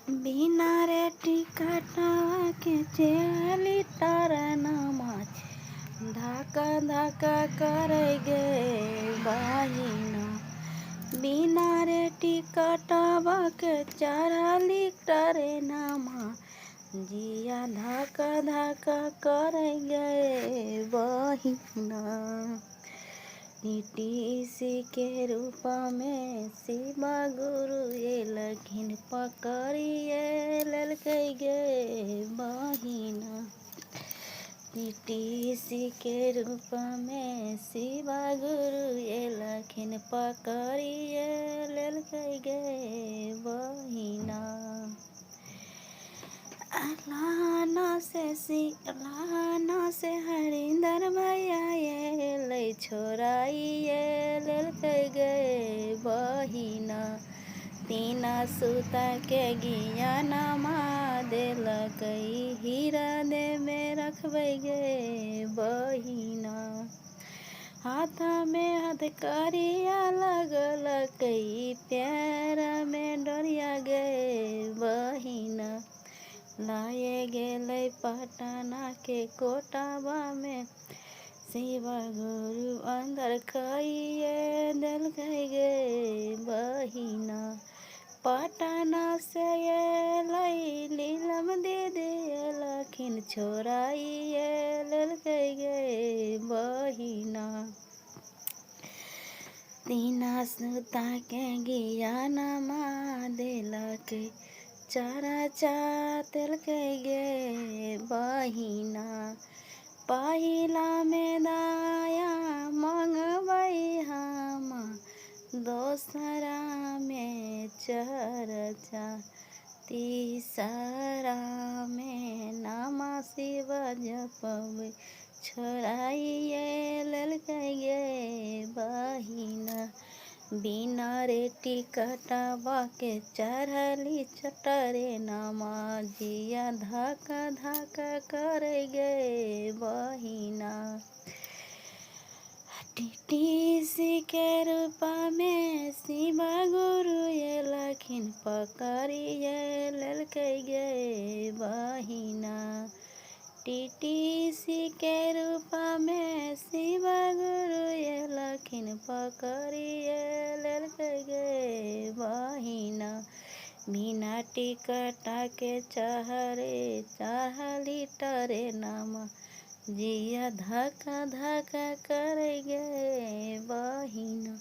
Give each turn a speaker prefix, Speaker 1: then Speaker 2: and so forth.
Speaker 1: बिना रे टिकटवा के चली तारनमा धक्का धक्का करे गे बहिना। बिना रे टिकटवा के चढ़ली ट्रेनमा जिया धक्का धक्का करे गे बहिना। टीटीसी के रूप में शिवा गुरु ये लखिन पकड़िए ललकै गे बहिना। टीटीसी के रूप में शिवा गुरु ये लखिन पकड़िए ललकै गे बहिना। लाना से हरिंदर भैया ये ले छोड़ाइए ललकै गे बहिना। तीना सूता के ज्ञानमा देलकै हीरा दे में रखबै गे बहिना। हाथ में हथकड़िया लगलकै पैर में डोरिया गे बहिना। लाए गेलै पटना के कोटावा में शिवा गुरु अंदर खाइए देलकै गे बहिना। पटना से अलै नीलम दीदी लखिन छोड़ाइए ललकै गे बहिना। तीना सूता के ज्ञानमा देलकै चरचा तेलकै गे बहिना। पहिला में दाया मंगबै हम दोसरा में चरचा तीसरा में नामा शिव जपबै छोड़ाइए ललकै गे बहिना। बिना रे टिकटवा के चढ़ली ट्रेनमा जिया धक्का धक्का करे गे बहिना। टीटीसी के रूप में शिवा गुरु ये लखिन पकड़िए ललकै गे बहिना। टीटीसी के रूप में शिवा गुरु ये लखिन पकड़िए ललकै गे बहिना। बिना टिकटा के चढ़ली ट्रेनमा जिया धक्का धक्का करे गे बहिना।